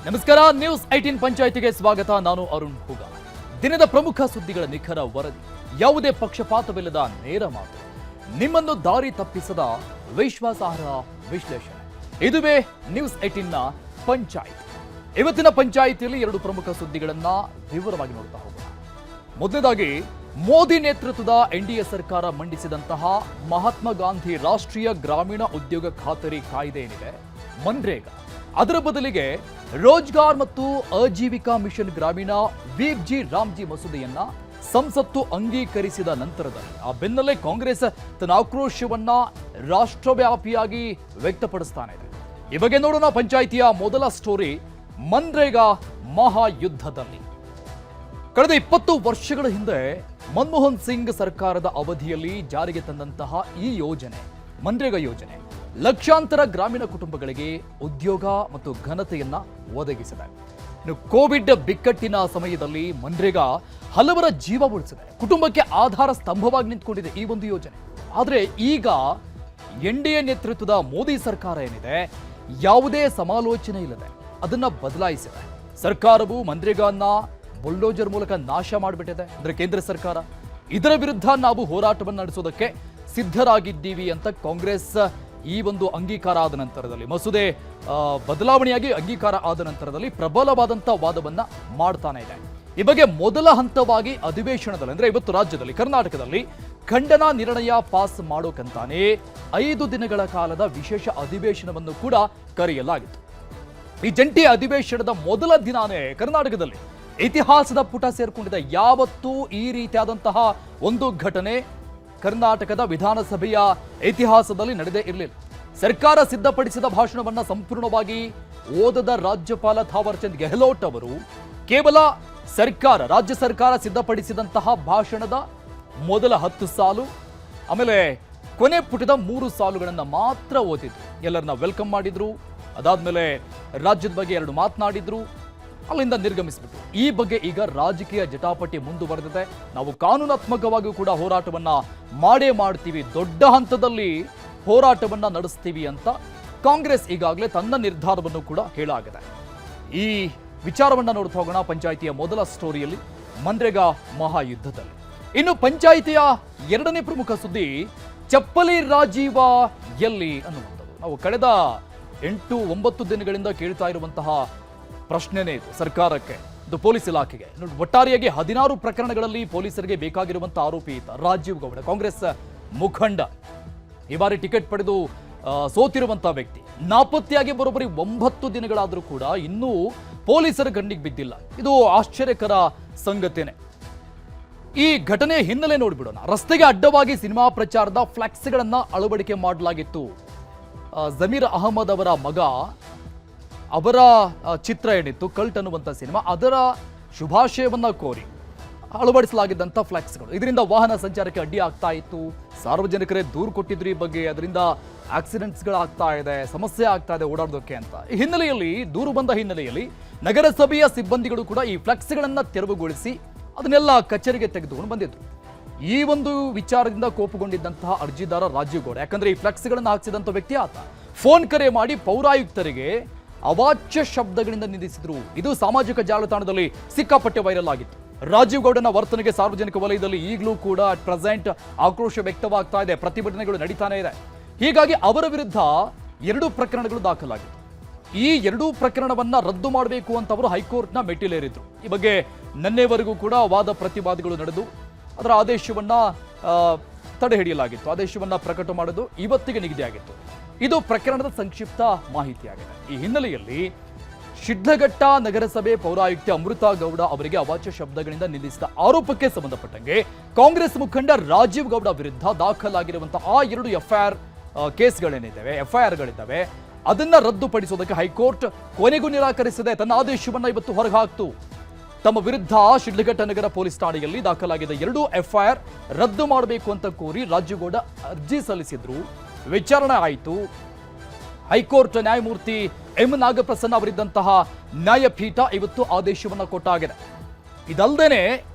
ನಮಸ್ಕಾರ. ನ್ಯೂಸ್ 18 ಪಂಚಾಯಿತಿಗೆ ಸ್ವಾಗತ. ನಾನು ಅರುಣ್ ಹುಗ. ದಿನದ ಪ್ರಮುಖ ಸುದ್ದಿಗಳ ನಿಖರ ವರದಿ, ಯಾವುದೇ ಪಕ್ಷಪಾತವಿಲ್ಲದ ನೇರ ಮಾತು, ನಿಮ್ಮನ್ನು ದಾರಿ ತಪ್ಪಿಸದ ವಿಶ್ವಾಸಾರ್ಹ ವಿಶ್ಲೇಷಣೆ. ಇದುವೇ ನ್ಯೂಸ್ 18ನ ಪಂಚಾಯಿತಿ. ಇವತ್ತಿನ ಪಂಚಾಯಿತಿಯಲ್ಲಿ ಎರಡು ಪ್ರಮುಖ ಸುದ್ದಿಗಳನ್ನ ವಿವರವಾಗಿ ನೋಡ್ತಾ ಹೋಗೋಣ. ಮೊದಲನೇದಾಗಿ, ಮೋದಿ ನೇತೃತ್ವದ ಎನ್ಡಿಎ ಸರ್ಕಾರ ಮಂಡಿಸಿದಂತಹ ಮಹಾತ್ಮ ಗಾಂಧಿ ರಾಷ್ಟ್ರೀಯ ಗ್ರಾಮೀಣ ಉದ್ಯೋಗ ಖಾತರಿ ಕಾಯ್ದೆ ಏನಿದೆ, ಮನ್ರೇಗಾ, ಅದರ ಬದಲಿಗೆ ರೋಜ್ಗಾರ್ ಮತ್ತು ಆಜೀವಿಕಾ ಮಿಷನ್ ಗ್ರಾಮೀಣ ವೀರ್ಜಿ ರಾಮ್ಜಿ ಮಸೂದೆಯನ್ನ ಸಂಸತ್ತು ಅಂಗೀಕರಿಸಿದ ನಂತರದಲ್ಲಿ ಆ ಬೆನ್ನಲ್ಲೇ ಕಾಂಗ್ರೆಸ್ ತನ್ನ ಆಕ್ರೋಶವನ್ನ ರಾಷ್ಟ್ರವ್ಯಾಪಿಯಾಗಿ ವ್ಯಕ್ತಪಡಿಸ್ತಾನೆ ಇದೆ. ಈ ಬಗ್ಗೆ ನೋಡೋಣ. ಪಂಚಾಯಿತಿಯ ಮೊದಲ ಸ್ಟೋರಿ, ಮನ್ರೇಗಾ ಮಹಾಯುದ್ಧದಲ್ಲಿ. ಕಳೆದ 20 ವರ್ಷಗಳ ಹಿಂದೆ ಮನಮೋಹನ್ ಸಿಂಗ್ ಸರ್ಕಾರದ ಅವಧಿಯಲ್ಲಿ ಜಾರಿಗೆ ತಂದಂತಹ ಈ ಯೋಜನೆ, ಮನ್ರೇಗಾ ಯೋಜನೆ, ಲಕ್ಷಾಂತರ ಗ್ರಾಮೀಣ ಕುಟುಂಬಗಳಿಗೆ ಉದ್ಯೋಗ ಮತ್ತು ಘನತೆಯನ್ನ ಒದಗಿಸಿದೆ. ಕೋವಿಡ್ ಬಿಕ್ಕಟ್ಟಿನ ಸಮಯದಲ್ಲಿ ಮನ್ರೇಗಾ ಹಲವರ ಜೀವ ಉಳಿಸಿದೆ, ಕುಟುಂಬಕ್ಕೆ ಆಧಾರ ಸ್ತಂಭವಾಗಿ ನಿಂತ್ಕೊಂಡಿದೆ ಈ ಒಂದು ಯೋಜನೆ. ಆದರೆ ಈಗ ಎನ್ಡಿಎ ನೇತೃತ್ವದ ಮೋದಿ ಸರ್ಕಾರ ಏನಿದೆ, ಯಾವುದೇ ಸಮಾಲೋಚನೆ ಇಲ್ಲದೆ ಅದನ್ನ ಬದಲಾಯಿಸಿದೆ. ಸರ್ಕಾರವು ಮನ್ರೇಗಾನ್ನ ಬುಲ್ಡೋಜರ್ ಮೂಲಕ ನಾಶ ಮಾಡಿಬಿಟ್ಟಿದೆ. ಅಂದ್ರೆ ಕೇಂದ್ರ ಸರ್ಕಾರ, ಇದರ ವಿರುದ್ಧ ನಾವು ಹೋರಾಟವನ್ನು ನಡೆಸೋದಕ್ಕೆ ಸಿದ್ಧರಾಗಿದ್ದೀವಿ ಅಂತ ಕಾಂಗ್ರೆಸ್ ಈ ಒಂದು ಅಂಗೀಕಾರ ಆದ ನಂತರದಲ್ಲಿ, ಮಸೂದೆ ಬದಲಾವಣೆಯಾಗಿ ಅಂಗೀಕಾರ ಆದ ನಂತರದಲ್ಲಿ ಪ್ರಬಲವಾದಂತಹ ವಾದವನ್ನ ಮಾಡ್ತಾನೆ ಇದೆ. ಈ ಬಗ್ಗೆ ಮೊದಲ ಹಂತವಾಗಿ ಅಧಿವೇಶನದಲ್ಲಿ, ಅಂದ್ರೆ ಇವತ್ತು ರಾಜ್ಯದಲ್ಲಿ ಕರ್ನಾಟಕದಲ್ಲಿ ಖಂಡನಾ ನಿರ್ಣಯ ಪಾಸ್ ಮಾಡೋಕಂತಾನೆ 5 ದಿನಗಳ ಕಾಲದ ವಿಶೇಷ ಅಧಿವೇಶನವನ್ನು ಕೂಡ ಕರೆಯಲಾಗಿತ್ತು. ಈ ಜಂಟಿ ಅಧಿವೇಶನದ ಮೊದಲ ದಿನಾನೇ ಕರ್ನಾಟಕದಲ್ಲಿ ಇತಿಹಾಸದ ಪುಟ ಸೇರ್ಕೊಂಡಿದೆ. ಯಾವತ್ತೂ ಈ ರೀತಿಯಾದಂತಹ ಒಂದು ಘಟನೆ ಕರ್ನಾಟಕದ ವಿಧಾನಸಭೆಯ ಇತಿಹಾಸದಲ್ಲಿ ನಡೆದೇ ಇರಲಿಲ್ಲ. ಸರ್ಕಾರ ಸಿದ್ಧಪಡಿಸಿದ ಭಾಷಣವನ್ನ ಸಂಪೂರ್ಣವಾಗಿ ಓದದ ರಾಜ್ಯಪಾಲ ಥಾವರ್ ಚಂದ್ ಗೆಹ್ಲೋಟ್ ಅವರು ಕೇವಲ ರಾಜ್ಯ ಸರ್ಕಾರ ಸಿದ್ಧಪಡಿಸಿದಂತಹ ಭಾಷಣದ ಮೊದಲ 10 ಸಾಲು, ಆಮೇಲೆ ಕೊನೆ ಪುಟದ 3 ಸಾಲುಗಳನ್ನ ಮಾತ್ರ ಓದಿದ್ರು. ಎಲ್ಲರನ್ನ ವೆಲ್ಕಮ್ ಮಾಡಿದ್ರು, ಅದಾದ್ಮೇಲೆ ರಾಜ್ಯದ ಬಗ್ಗೆ 2 ಮಾತನಾಡಿದ್ರು, ಅಲ್ಲಿಂದ ನಿರ್ಗಮಿಸಿಬಿಟ್ರು. ಈ ಬಗ್ಗೆ ಈಗ ರಾಜಕೀಯ ಜಟಾಪಟಿ ಮುಂದುವರೆದಿದೆ. ನಾವು ಕಾನೂನಾತ್ಮಕವಾಗಿಯೂ ಕೂಡ ಹೋರಾಟವನ್ನ ಮಾಡೇ ಮಾಡ್ತೀವಿ, ದೊಡ್ಡ ಹಂತದಲ್ಲಿ ಹೋರಾಟವನ್ನ ನಡೆಸ್ತೀವಿ ಅಂತ ಕಾಂಗ್ರೆಸ್ ಈಗಾಗಲೇ ತನ್ನ ನಿರ್ಧಾರವನ್ನು ಕೂಡ ಹೇಳಾಗಿದೆ. ಈ ವಿಚಾರವನ್ನ ನೋಡ್ತಾ ಹೋಗೋಣ ಪಂಚಾಯಿತಿಯ ಮೊದಲ ಸ್ಟೋರಿಯಲ್ಲಿ, ಮನ್ರೇಗಾ ಮಹಾಯುದ್ಧದಲ್ಲಿ. ಇನ್ನು ಪಂಚಾಯಿತಿಯ ಎರಡನೇ ಪ್ರಮುಖ ಸುದ್ದಿ, ಚಪ್ಪಲಿ ರಾಜೀವ ಎಲ್ಲಿ ಅನ್ನುವಂಥದ್ದು. ನಾವು ಕಳೆದ 8-9 ದಿನಗಳಿಂದ ಕೇಳ್ತಾ ಇರುವಂತಹ ಪ್ರಶ್ನೆನೇ ಇದು ಸರ್ಕಾರಕ್ಕೆ, ಇದು ಪೊಲೀಸ್ ಇಲಾಖೆಗೆ. ಒಟ್ಟಾರೆಯಾಗಿ 16 ಪ್ರಕರಣಗಳಲ್ಲಿ ಪೊಲೀಸರಿಗೆ ಬೇಕಾಗಿರುವಂತಹ ಆರೋಪಿ ಈತ ರಾಜೀವ್ ಗೌಡ, ಕಾಂಗ್ರೆಸ್ ಮುಖಂಡ. ಈ ಬಾರಿ ಟಿಕೆಟ್ ಪಡೆದು ಸೋತಿರುವಂತಹ ವ್ಯಕ್ತಿ ನಾಪತ್ತೆಯಾಗಿ ಬರೋಬ್ಬರಿ 9 ದಿನಗಳಾದರೂ ಕೂಡ ಇನ್ನೂ ಪೊಲೀಸರ ಕಣ್ಣಿಗೆ ಬಿದ್ದಿಲ್ಲ. ಇದು ಆಶ್ಚರ್ಯಕರ ಸಂಗತಿನೇ. ಈ ಘಟನೆ ಹಿನ್ನೆಲೆ ನೋಡ್ಬಿಡೋಣ. ರಸ್ತೆಗೆ ಅಡ್ಡವಾಗಿ ಸಿನಿಮಾ ಪ್ರಚಾರದ ಫ್ಲೆಕ್ಸ್ಗಳನ್ನ ಅಳವಡಿಕೆ ಮಾಡಲಾಗಿತ್ತು. ಜಮೀರ್ ಅಹಮದ್ ಅವರ ಮಗ, ಅವರ ಚಿತ್ರ ಏನಿತ್ತು ಕಲ್ಟ್ ಅನ್ನುವಂಥ ಸಿನಿಮಾ, ಅದರ ಶುಭಾಶಯವನ್ನ ಕೋರಿ ಅಳವಡಿಸಲಾಗಿದ್ದಂಥ ಫ್ಲೆಕ್ಸ್ಗಳು, ಇದರಿಂದ ವಾಹನ ಸಂಚಾರಕ್ಕೆ ಅಡ್ಡಿ ಆಗ್ತಾ ಇತ್ತು. ಸಾರ್ವಜನಿಕರೇ ದೂರು ಕೊಟ್ಟಿದ್ರು ಈ ಬಗ್ಗೆ, ಅದರಿಂದ ಆಕ್ಸಿಡೆಂಟ್ಸ್ಗಳಾಗ್ತಾ ಇದೆ, ಸಮಸ್ಯೆ ಆಗ್ತಾ ಇದೆ ಓಡಾಡೋದಕ್ಕೆ ಅಂತ. ಈ ಹಿನ್ನೆಲೆಯಲ್ಲಿ, ದೂರು ಬಂದ ಹಿನ್ನೆಲೆಯಲ್ಲಿ ನಗರಸಭೆಯ ಸಿಬ್ಬಂದಿಗಳು ಕೂಡ ಈ ಫ್ಲೆಕ್ಸ್ಗಳನ್ನ ತೆರವುಗೊಳಿಸಿ ಅದನ್ನೆಲ್ಲ ಕಚೇರಿಗೆ ತೆಗೆದುಕೊಂಡು ಬಂದಿದ್ರು. ಈ ಒಂದು ವಿಚಾರದಿಂದ ಕೋಪಗೊಂಡಿದ್ದಂತಹ ಅರ್ಜಿದಾರ ರಾಜೀವ್ ಗೌಡ, ಯಾಕಂದ್ರೆ ಈ ಫ್ಲೆಕ್ಸ್ಗಳನ್ನ ಹಾಕಿಸಿದಂಥ ವ್ಯಕ್ತಿ ಆತ, ಫೋನ್ ಕರೆ ಮಾಡಿ ಪೌರಾಯುಕ್ತರಿಗೆ ಅವಾಚ್ಯ ಶಬ್ದಗಳಿಂದ ನಿಂದಿಸಿದ್ರು. ಇದು ಸಾಮಾಜಿಕ ಜಾಲತಾಣದಲ್ಲಿ ಸಿಕ್ಕಾಪಟ್ಟೆ ವೈರಲ್ ಆಗಿತ್ತು. ರಾಜೀವ್ ಗೌಡನ ವರ್ತನೆಗೆ ಸಾರ್ವಜನಿಕ ವಲಯದಲ್ಲಿ ಈಗಲೂ ಕೂಡ ಪ್ರೆಸೆಂಟ್ ಆಕ್ರೋಶ ವ್ಯಕ್ತವಾಗ್ತಾ ಇದೆ, ಪ್ರತಿಭಟನೆಗಳು ನಡೀತಾನೆ ಇದೆ. ಹೀಗಾಗಿ ಅವರ ವಿರುದ್ಧ 2 ಪ್ರಕರಣಗಳು ದಾಖಲಾಗಿತ್ತು. ಈ 2 ಪ್ರಕರಣವನ್ನ ರದ್ದು ಮಾಡಬೇಕು ಅಂತ ಅವರು ಹೈಕೋರ್ಟ್ನ ಮೆಟ್ಟಿಲೇರಿದ್ರು. ಈ ಬಗ್ಗೆ ನಿನ್ನೆವರೆಗೂ ಕೂಡ ವಾದ ಪ್ರತಿವಾದಗಳು ನಡೆದು ಅದರ ಆದೇಶವನ್ನ ತಡೆ ಹಿಡಿಯಲಾಗಿತ್ತು. ಆದೇಶವನ್ನ ಪ್ರಕಟ ಮಾಡೋದು ಇವತ್ತಿಗೆ ನಿಗದಿಯಾಗಿತ್ತು. ಇದು ಪ್ರಕರಣದ ಸಂಕ್ಷಿಪ್ತ ಮಾಹಿತಿಯಾಗಿದೆ. ಈ ಹಿನ್ನೆಲೆಯಲ್ಲಿ ಶಿಡ್ಲಘಟ್ಟ ನಗರಸಭೆ ಪೌರಾಯುಕ್ತೆ ಅಮೃತಾ ಗೌಡ ಅವರಿಗೆ ಅವಾಚ್ಯ ಶಬ್ದಗಳಿಂದ ನಿಂದಿಸಿದ ಆರೋಪಕ್ಕೆ ಸಂಬಂಧಪಟ್ಟಂಗೆ ಕಾಂಗ್ರೆಸ್ ಮುಖಂಡ ರಾಜೀವ್ ಗೌಡ ವಿರುದ್ಧ ದಾಖಲಾಗಿರುವಂತಹ ಆ 2 ಕೇಸ್ಗಳೇನಿದ್ದಾವೆ, FIRಗಳಿದ್ದಾವೆ, ಅದನ್ನ ರದ್ದುಪಡಿಸೋದಕ್ಕೆ ಹೈಕೋರ್ಟ್ ಕೊನೆಗೂ ನಿರಾಕರಿಸಿದೆ. ತನ್ನ ಆದೇಶವನ್ನ ಇವತ್ತು ಹೊರಗೆ ಹಾಕ್ತು. ತಮ್ಮ ವಿರುದ್ಧ ಶಿಡ್ಲಘಟ್ಟ ನಗರ ಪೊಲೀಸ್ ಠಾಣೆಯಲ್ಲಿ ದಾಖಲಾಗಿದ್ದ 2 FIR ರದ್ದು ಮಾಡಬೇಕು ಅಂತ ಕೋರಿ ರಾಜೀವ್ ಗೌಡ ಅರ್ಜಿ ಸಲ್ಲಿಸಿದ್ರು. ವಿಚಾರಣೆ ಆಯಿತು. ಹೈಕೋರ್ಟ್ ನ್ಯಾಯಮೂರ್ತಿ ಎಂ ನಾಗಪ್ರಸನ್ನ ಅವರಿದ್ದಂತಹ ನ್ಯಾಯಪೀಠ ಇವತ್ತು ಆದೇಶವನ್ನ ಕೊಟ್ಟಾಗಿದೆ. ಇದಲ್ಲದೆ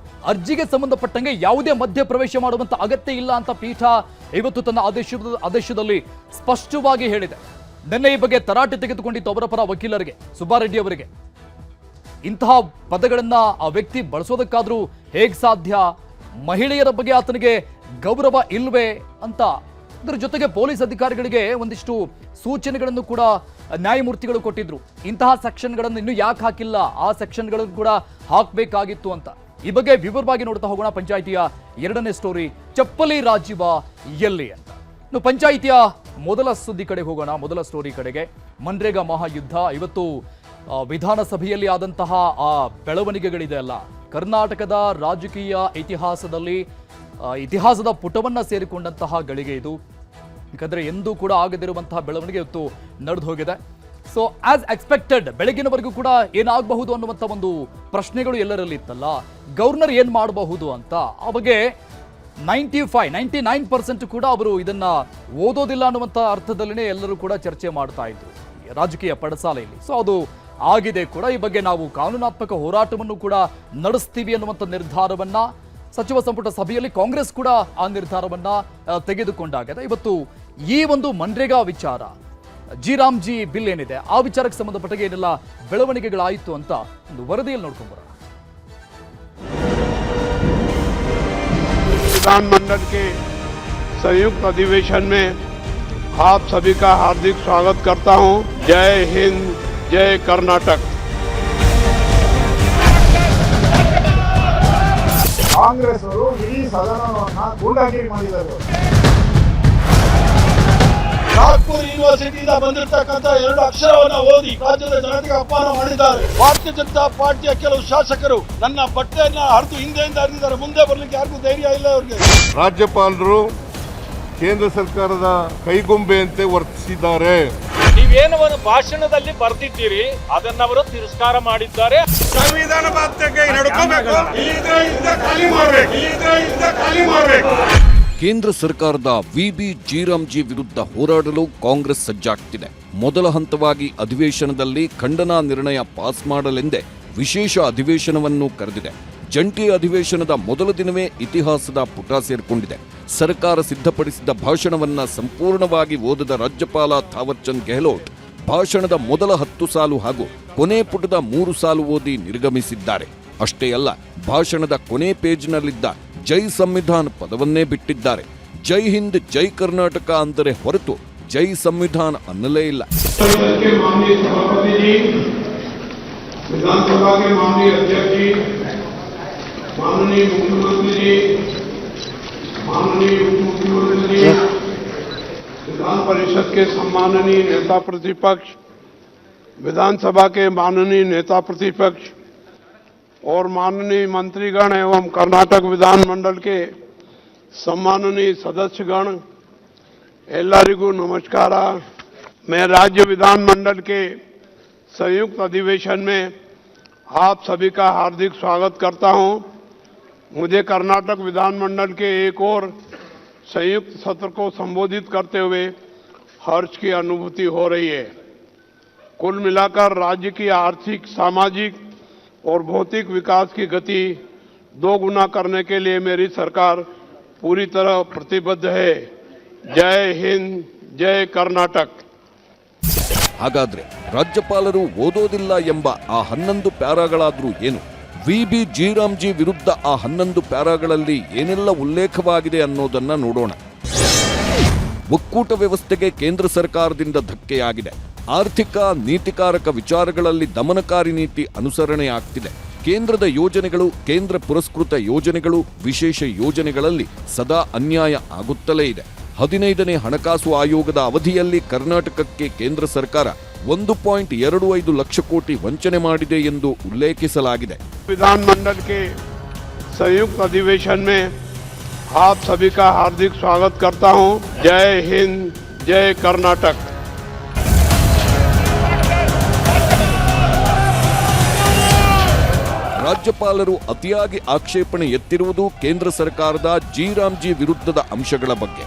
ಅರ್ಜಿಗೆ ಸಂಬಂಧಪಟ್ಟಂಗೆ ಯಾವುದೇ ಮಧ್ಯಪ್ರವೇಶ ಮಾಡುವಂತ ಅಗತ್ಯ ಇಲ್ಲ ಅಂತ ಪೀಠ ಇವತ್ತು ತನ್ನ ಆದೇಶದಲ್ಲಿ ಸ್ಪಷ್ಟವಾಗಿ ಹೇಳಿದೆ. ನಿನ್ನೆ ಈ ಬಗ್ಗೆ ತರಾಟೆ ತೆಗೆದುಕೊಂಡಿತ್ತು ಅವರ ಪರ ವಕೀಲರಿಗೆ, ಸುಬ್ಬಾರೆಡ್ಡಿ ಅವರಿಗೆ. ಇಂತಹ ಪದಗಳನ್ನ ಆ ವ್ಯಕ್ತಿ ಬಳಸೋದಕ್ಕಾದ್ರೂ ಹೇಗೆ ಸಾಧ್ಯ? ಮಹಿಳೆಯರ ಬಗ್ಗೆ ಆತನಿಗೆ ಗೌರವ ಇಲ್ವೇ ಅಂತ ಇದರ ಜೊತೆಗೆ ಪೊಲೀಸ್ ಅಧಿಕಾರಿಗಳಿಗೆ ಒಂದಿಷ್ಟು ಸೂಚನೆಗಳನ್ನು ಕೂಡ ನ್ಯಾಯಮೂರ್ತಿಗಳು ಕೊಟ್ಟಿದ್ರು. ಇಂತಹ ಸೆಕ್ಷನ್ಗಳನ್ನು ಇನ್ನೂ ಯಾಕೆ ಹಾಕಿಲ್ಲ, ಆ ಸೆಕ್ಷನ್ಗಳನ್ನು ಕೂಡ ಹಾಕಬೇಕಾಗಿತ್ತು ಅಂತ. ಈ ಬಗ್ಗೆ ವಿವರವಾಗಿ ನೋಡ್ತಾ ಹೋಗೋಣ. ಪಂಚಾಯಿತಿಯ ಎರಡನೇ ಸ್ಟೋರಿ, ಚಪ್ಪಲಿ ರಾಜೀವ ಎಲ್ಲಿ ಅಂತ. ಇನ್ನು ಪಂಚಾಯಿತಿಯ ಮೊದಲ ಸುದ್ದಿ ಕಡೆ ಹೋಗೋಣ, ಮೊದಲ ಸ್ಟೋರಿ ಕಡೆಗೆ. ಮನ್ರೇಗಾ ಮಹಾಯುದ್ಧ ಇವತ್ತು ವಿಧಾನಸಭೆಯಲ್ಲಿ ಆದಂತಹ ಆ ಬೆಳವಣಿಗೆಗಳಿದೆ ಅಲ್ಲ, ಕರ್ನಾಟಕದ ರಾಜಕೀಯ ಇತಿಹಾಸದ ಪುಟವನ್ನ ಸೇರಿಕೊಂಡಂತಹ ಗಳಿಗೆ ಇದು. ಯಾಕಂದ್ರೆ ಎಂದೂ ಕೂಡ ಆಗದಿರುವಂತಹ ಬೆಳವಣಿಗೆ ಇವತ್ತು ನಡೆದು ಹೋಗಿದೆ. ಸೊ ಆಸ್ ಎಕ್ಸ್ಪೆಕ್ಟೆಡ್ ಬೆಳಗಿನವರೆಗೂ ಕೂಡ ಏನಾಗಬಹುದು ಅನ್ನುವಂಥ ಒಂದು ಪ್ರಶ್ನೆಗಳು ಎಲ್ಲರಲ್ಲಿ ಇತ್ತಲ್ಲ, ಗವರ್ನರ್ ಏನ್ ಮಾಡಬಹುದು ಅಂತ. ಆ ಬಗ್ಗೆ 99% ಕೂಡ ಅವರು ಇದನ್ನ ಓದೋದಿಲ್ಲ ಅನ್ನುವಂಥ ಅರ್ಥದಲ್ಲಿನೇ ಎಲ್ಲರೂ ಕೂಡ ಚರ್ಚೆ ಮಾಡ್ತಾ ಇದ್ರು ರಾಜಕೀಯ ಪಡಸಾಲೆಯಲ್ಲಿ. ಸೊ ಅದು ಆಗಿದೆ ಕೂಡ. ಈ ಬಗ್ಗೆ ನಾವು ಕಾನೂನಾತ್ಮಕ ಹೋರಾಟವನ್ನು ಕೂಡ ನಡೆಸ್ತೀವಿ ಅನ್ನುವಂಥ ನಿರ್ಧಾರವನ್ನ ಸಚಿವ ಸಂಪುಟ ಸಭೆಯಲ್ಲಿ ಕಾಂಗ್ರೆಸ್ ಕೂಡ ಆ ನಿರ್ಧಾರವನ್ನ ತೆಗೆದುಕೊಂಡಾಗಿದೆ. ಇವತ್ತು ಈ ಒಂದು ಮನ್ರೇಗಾ ವಿಚಾರ, ಜಿ ಬಿಲ್ ಏನಿದೆ ಆ ವಿಚಾರಕ್ಕೆ ಸಂಬಂಧಪಟ್ಟ ಏನೆಲ್ಲ ಬೆಳವಣಿಗೆಗಳಾಯಿತು ಅಂತ ಒಂದು ವರದಿಯಲ್ಲಿ ನೋಡ್ಕೊಂಡು ಬರೋಣ. विधानमंडल के संयुक्त अधिवेशन में आप सभी का हार्दिक स्वागत करता हूं। जय हिंद, जय कर्नाटक। ಕಾಂಗ್ರೆಸ್ ಅವರು ಇಡೀ ಸದನವನ್ನ ಗೂಂಡಾಗಿರಿ ಮಾಡಿದ್ದಾರೆ. ನಾಗ್ಪುರ್ ಯೂನಿವರ್ಸಿಟಿಯಿಂದ ಬಂದಿರತಕ್ಕಂಥ 2 ಅಕ್ಷರವನ್ನ ಓದಿ ರಾಜ್ಯದ ಜನತೆಗೆ ಅಪಮಾನ ಮಾಡಿದ್ದಾರೆ. ಭಾರತೀಯ ಜನತಾ ಪಾರ್ಟಿಯ ಕೆಲವು ಶಾಸಕರು ನನ್ನ ಬಟ್ಟೆಯನ್ನ ಹರಿದು ಹಿಂದೆಯಿಂದ ಹರಿದಿದ್ದಾರೆ. ಮುಂದೆ ಬರ್ಲಿಕ್ಕೆ ಯಾರಿಗೂ ಧೈರ್ಯ ಇಲ್ಲ ಅವರಿಗೆ. ರಾಜ್ಯಪಾಲರು ಕೇಂದ್ರ ಸರ್ಕಾರದ ಕೈಗೊಂಬೆಯಂತೆ ವರ್ತಿಸಿದ್ದಾರೆ. ನೀವೇನು ಒಂದು ಭಾಷಣದಲ್ಲಿ ಬರ್ತಿದ್ದೀರಿ ಅದನ್ನ ಅವರು ತಿರಸ್ಕಾರ ಮಾಡಿದ್ದಾರೆ. ಸಂವಿಧಾನ ಬಾಧ್ಯತೆ ನಡ್ಕೋಬೇಕು, ಖಾಲಿ ಮಾಡಬೇಕು. ಕೇಂದ್ರ ಸರ್ಕಾರದ ವಿಬಿ ಜಿ ವಿರುದ್ಧ ಹೋರಾಡಲು ಕಾಂಗ್ರೆಸ್ ಸಜ್ಜಾಗ್ತಿದೆ. ಮೊದಲ ಹಂತವಾಗಿ ಅಧಿವೇಶನದಲ್ಲಿ ಖಂಡನಾ ನಿರ್ಣಯ ಪಾಸ್ ಮಾಡಲೆಂದೇ ವಿಶೇಷ ಅಧಿವೇಶನವನ್ನು ಕರೆದಿದೆ. ಜಂಟಿ ಅಧಿವೇಶನದ ಮೊದಲ ದಿನವೇ ಇತಿಹಾಸದ ಪುಟ ಸೇರಿಕೊಂಡಿದೆ. ಸರ್ಕಾರ ಸಿದ್ಧಪಡಿಸಿದ ಭಾಷಣವನ್ನ ಸಂಪೂರ್ಣವಾಗಿ ಓದದ ರಾಜ್ಯಪಾಲ ಥಾವರ್ಚಂದ್ ಗೆಹ್ಲೋಟ್ ಭಾಷಣದ ಮೊದಲ 10 ಸಾಲು ಹಾಗೂ ಕೊನೆ ಪುಟದ 3 ಸಾಲು ಓದಿ ನಿರ್ಗಮಿಸಿದ್ದಾರೆ. ಅಷ್ಟೇ ಅಲ್ಲ, ಭಾಷಣದ ಕೊನೆ ಪೇಜ್ನಲ್ಲಿದ್ದ ಜೈ ಸಂವಿಧಾನ್ ಪದವನ್ನೇ ಬಿಟ್ಟಿದ್ದಾರೆ. ಜೈ ಹಿಂದ್, ಜೈ ಕರ್ನಾಟಕ ಅಂದರೆ ಹೊರತು ಜೈ ಸಂವಿಧಾನ್ ಅನ್ನಲೇ ಇಲ್ಲ. विधानसभा के माननीय अध्यक्ष जी, माननीय मुख्यमंत्री जी, माननीय उप मुख्यमंत्री जी, विधान परिषद के सम्माननीय नेता प्रतिपक्ष, विधानसभा के माननीय नेता प्रतिपक्ष और माननीय मंत्रीगण एवं कर्नाटक विधानमंडल के सम्माननीय सदस्यगण, एल्लारिगू नमस्कार। मैं राज्य विधानमंडल के संयुक्त अधिवेशन में आप सभी का हार्दिक स्वागत करता हूं। मुझे कर्नाटक विधानमंडल के एक और संयुक्त सत्र को संबोधित करते हुए हर्ष की अनुभूति हो रही है। कुल मिलाकर राज्य की आर्थिक, सामाजिक और भौतिक विकास की गति 2 गुना करने के लिए मेरी सरकार पूरी तरह प्रतिबद्ध है। जय हिंद, जय कर्नाटक। ಹಾಗಾದ್ರೆ ರಾಜ್ಯಪಾಲರು ಓದೋದಿಲ್ಲ ಎಂಬ ಆ 11 ಪ್ಯಾರಾಗಳಾದ್ರೂ ಏನು? ವಿಬಿ ಜಿ ವಿರುದ್ಧ ಆ 11 ಪ್ಯಾರಾಗಳಲ್ಲಿ ಏನೆಲ್ಲ ಉಲ್ಲೇಖವಾಗಿದೆ ಅನ್ನೋದನ್ನ ನೋಡೋಣ. ಒಕ್ಕೂಟ ವ್ಯವಸ್ಥೆಗೆ ಕೇಂದ್ರ ಸರ್ಕಾರದಿಂದ ಧಕ್ಕೆಯಾಗಿದೆ. ಆರ್ಥಿಕ ನೀತಿಕಾರಕ ವಿಚಾರಗಳಲ್ಲಿ ದಮನಕಾರಿ ನೀತಿ ಅನುಸರಣೆ ಆಗ್ತಿದೆ. ಕೇಂದ್ರದ ಯೋಜನೆಗಳು, ಕೇಂದ್ರ ಪುರಸ್ಕೃತ ಯೋಜನೆಗಳು, ವಿಶೇಷ ಯೋಜನೆಗಳಲ್ಲಿ ಸದಾ ಅನ್ಯಾಯ ಆಗುತ್ತಲೇ ಇದೆ. 15ನೇ ಹಣಕಾಸು ಆಯೋಗದ ಅವಧಿಯಲ್ಲಿ ಕರ್ನಾಟಕಕ್ಕೆ ಕೇಂದ್ರ ಸರ್ಕಾರ 1.25 ಲಕ್ಷ ಕೋಟಿ ವಂಚನೆ ಮಾಡಿದೆ ಎಂದು ಉಲ್ಲೇಖಿಸಲಾಗಿದೆ. विधानमंडल के संयुक्त अधिवेशन में आप सभी का हार्दिक स्वागत करता हूं। जय हिंद, जय कर्नाटक। ರಾಜ್ಯಪಾಲರು ಅತಿಯಾಗಿ ಆಕ್ಷೇಪಣೆ ಎತ್ತಿರುವುದು ಕೇಂದ್ರ ಸರ್ಕಾರದ ಜಿ ವಿರುದ್ಧದ ಅಂಶಗಳ ಬಗ್ಗೆ.